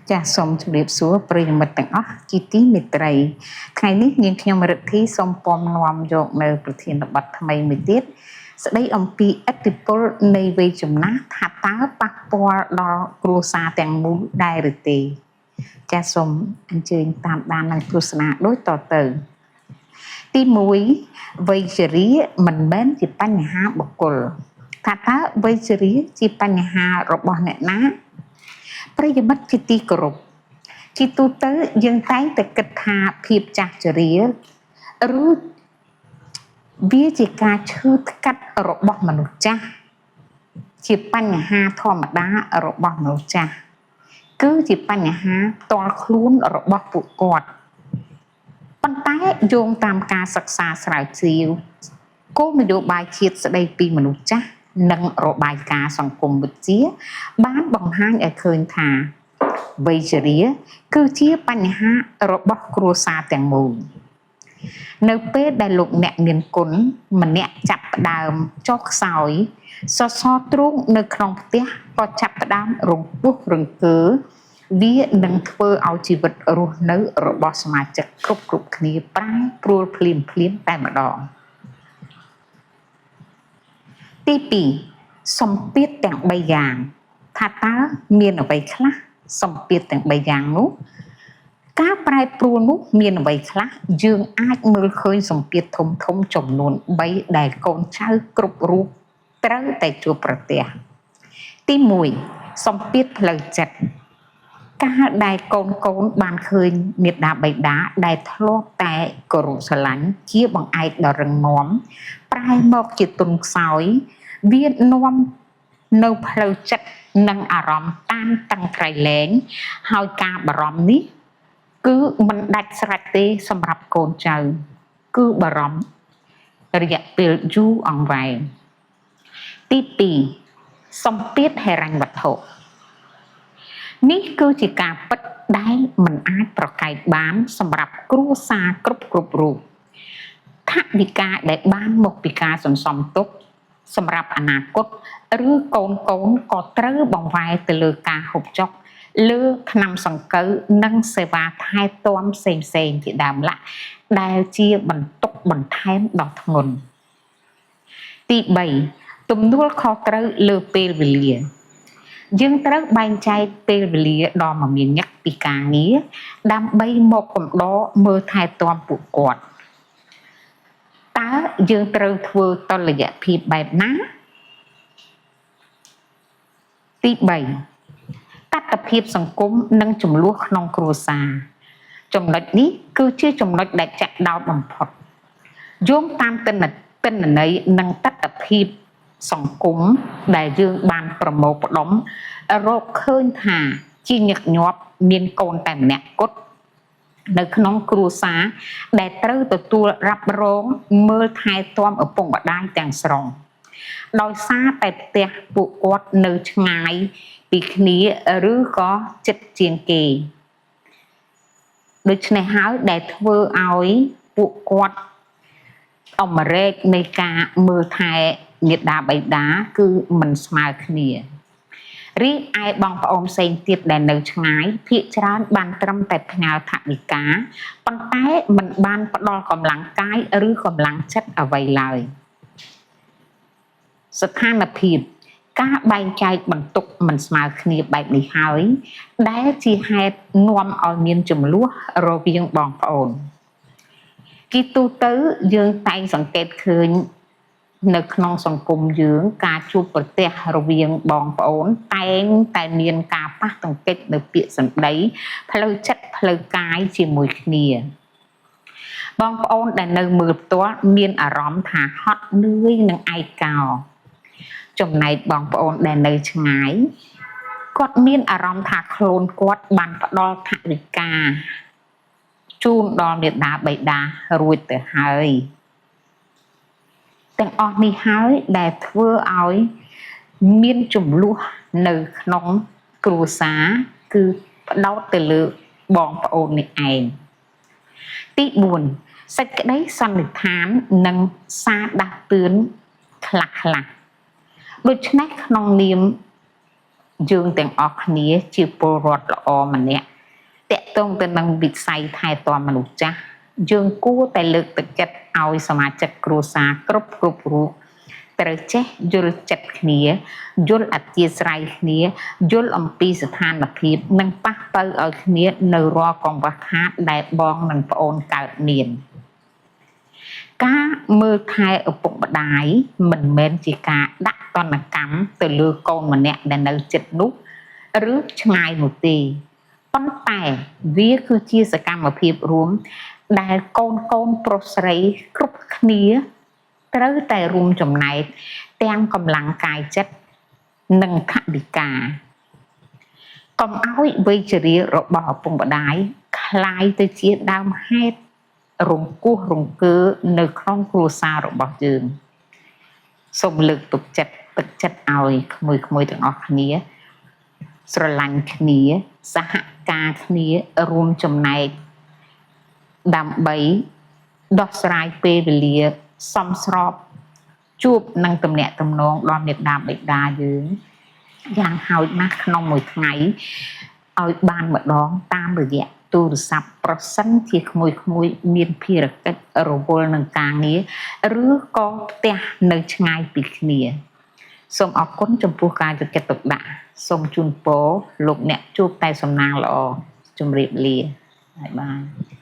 ចាសសូមជម្រាបសួរប្រិយមិត្តទាំងអស់ជាទីមេត្រីថ្ងៃនេះនាងខ្ញុំរិទ្ធីសូមពំនាំយកនៅប្រធានបទថ្មីមួយទៀតស្ដីអំពីឥទ្ធិពលនៃវ័យចំណាស់ថាតើប៉ះពាល់ដល់គ្រួសារទាំងមូលដែរឬទេចាសសូមអញ្ជើញតាមដាននិងទស្សនាដូចតទៅទី1វ័យជរាមិនមែនជាបញ្ហាបុគ្គលថាតើវ័យជរាជាបញ្ហារបស់អ្នកណាប្រិយមិត្តជាទីគោរពជាទូទៅយើងតែងតែគិតថាភាពចាស់ជរាឬវាជាការឈឺថ្កាត់របស់មនុស្សចាស់ជាបញ្ហាធម្មតារបស់មនុស្សចាស់គឺជាបញ្ហាផ្ទាល់ខ្លួនរបស់ពួកគាត់ប៉ុន្តែយោងតាមការសិក្សាស្រាវជ្រាវគោលនយោបាយជាតិស្ដីពីមនុស្សចាស់និងរបាយការណ៍សង្គមវិទ្យាបានបង្ហាញឲ្យឃើញថាវ័យជរាគឺជាបញ្ហារបស់គ្រួសារទាំងមូលនៅពេលដែលលោកអ្នកមានគុណម្នាក់ចាប់ផ្ដើមចុះខ្សោយសសរទ្រូងនៅក្នុងផ្ទះក៏ចាប់ផ្ដើមរង្គោះរង្គើវានឹងធ្វើឲ្យជីវិតរស់នៅរបស់សមាជិកគ្រប់គ្នាប្រែប្រួលភ្លាមតែម្ដងទី2សម្ពាធទាំង3យ៉ាងថាតើមានអ្វីខ្លះសម្ពាធទាំង3យ៉ាងនោះការប្រែប្រួលនោះមានអ្វីខ្លះយើងអាចមើលឃើញសម្ពាធធំចំនួន3ដែលកូនចៅគ្រប់រូបត្រូវតែជួបប្រទះទី1សម្ពាធផ្លូវចិត្តការដែលកូនបានឃើញមាតាបិតាដែលធ្លាប់តែគោរពស្រឡាញ់ជាបង្អែកដ៏រឹងមាំប្រែមកជាទុនខ្សោយវានាំនៅផ្លូវចិត្តនិងអារម្មណ៍តានតឹងក្រៃលែងហើយការបារម្ភនេះគឺមិនដាច់ស្រេចទេសម្រាប់កូនចៅគឺបារម្ភរយៈពេលយូរអង្វែងទី2សម្ពាធហិរញ្ញវត្ថុនេះគឺជាការពិតដែលមិនអាចប្រកែកបានសម្រាប់គ្រួសារគ្រប់រូបថវិកាដែលបានមកពីការសន្សំទុកសម្រាប់អនាគតឬកូនក៏ត្រូវបង្វែរទៅលើការហូបចុកលើថ្នាំសង្កូវនិងសេវាថែទាំផ្សេងជាដើមឡាក់ដែលជាបន្ទុកបន្ថែមដ៏ធ្ងន់ទី3ទំនួលខុសត្រូវលើពេលវេលាយើងត្រូវបែងចែកពេលវេលាដ៏មមាញឹកពីការងារដើម្បីមកកំដរមើលថែទាំពួកគាត់តើយើងត្រូវធ្វើតុល្យភាពបែបណាទី3តថភាពសង្គមនិងចំនួនក្នុងគ្រួសារចំណុចនេះគឺជាចំណុចដែលចាក់ដោតបំផុតយោងតាមទិន្នន័យនិងតថភាពសង្គមដែលយើងបានប្រមូលផ្ដុំរកឃើញថាជាញឹកញាប់មានកូនតែម្នាក់គត់នៅក្នុងគ្រួសារដែលត្រូវទទួលរ៉ាប់រងមើលថែទាំឪពុកម្ដាយទាំងស្រុងដោយសារតែផ្ទះពួកគាត់នៅឆ្ងាយពីគ្នាឬក៏ជិតជាងគេដូច្នេះហើយដែលធ្វើឲ្យពួកគាត់អំរែកនៃការមើលថែមាតាបិតាគឺមិនស្មើគ្នារីឯបងប្អូនផ្សេងទៀតដែលនៅឆ្ងាយភាគច្រើនបានត្រឹមតែផ្ញើថវិកាប៉ុន្តែមិនបានផ្ដល់កម្លាំងកាយឬកម្លាំងចិត្តអ្វីឡើយស្ថានភាពការបែងចែកបន្ទុកមិនស្មើគ្នាបែបនេះហើយដែលជាហេតុនាំឲ្យមានជម្លោះរវាងបងប្អូនជាទូទៅយើងតែងសង្កេតឃើញនៅក្នុងសង្គមយើងការជួបប្រទះរវាងបងប្អូនតែងតែមានការប៉ះទង្គិចនៅពាក្យសម្ដីផ្លូវចិត្តផ្លូវកាយជាមួយគ្នាបងប្អូនដែលនៅមើលផ្ទាល់មានអារម្មណ៍ថាហត់នឿយនិងឯកោចំណែកបងប្អូនដែលនៅឆ្ងាយគាត់មានអារម្មណ៍ថាខ្លួនគាត់បានផ្ដល់ថវិកាជូនដល់មាតាបិតារួចទៅហើយទាំងអស់នេះហើយដែលធ្វើឲ្យមានជម្លោះនៅក្នុងគ្រួសារគឺផ្ដោតទៅលើបងប្អូននេះឯងទី4សេចក្តីសន្និដ្ឋាននិងសារដាស់តឿនខ្លះដូច្នេះក្នុងនាម dươngទាំងអស់គ្នាជាពលរដ្ឋល្អម្នាក់តកតងទៅនឹងវិស័យថែទាំមនុស្សចាស់យើងគួរតែលើកទឹកចិត្តឲ្យសមាជិកគ្រួសារគ្រប់រូបត្រូវចេះយល់ចិត្តគ្នាយល់អធ្យាស្រ័យគ្នាយល់អំពីស្ថានភាពនិងប៉ះប៉ូវឲ្យគ្នានៅរាល់កង្វះខាតដែលបងនិងប្អូនកើតមានការមើលថែឪពុកម្ដាយមិនមែនជាការដាក់ទណ្ឌកម្មទៅលើកូនម្នាក់ដែលនៅជិតនោះឬឆ្ងាយនោះទេប៉ុន្តែវាគឺជាសកម្មភាពរួមដែលកូនប្រុសស្រីគ្រប់គ្នាត្រូវតែរួមចំណែកទាំងកម្លាំងកាយចិត្តនិងថវិកាកុំឲ្យវ័យជរារបស់ឪពុកម្ដាយคล้ายទៅជាដើមហេតុរង្គោះរង្គើនៅក្នុងគ្រួសាររបស់យើងសូមលើកទឹកចិត្តឲ្យក្មួយទាំងអស់គ្នាស្រឡាញ់គ្នាសហការគ្នារួមចំណែកដើម្បីដោះស្រាយពេលវេលាសមស្របជួបនឹងទំនាក់ទំនងដល់មេដាបិតាយើងយ៉ាងហោចណាស់ក្នុងមួយថ្ងៃឲ្យបានម្ដងតាមរយៈទូរស័ព្ទប្រសិនជាក្មួយមានភារកិច្ចរវល់នឹងការងារឬក៏ផ្ទះនៅឆ្ងាយពីគ្នាសូមអរគុណចំពោះការយកចិត្តទុកដាក់សូមជូនពរលោកអ្នកជួបតែសំណាងល្អជម្រាបលាហើយបាទ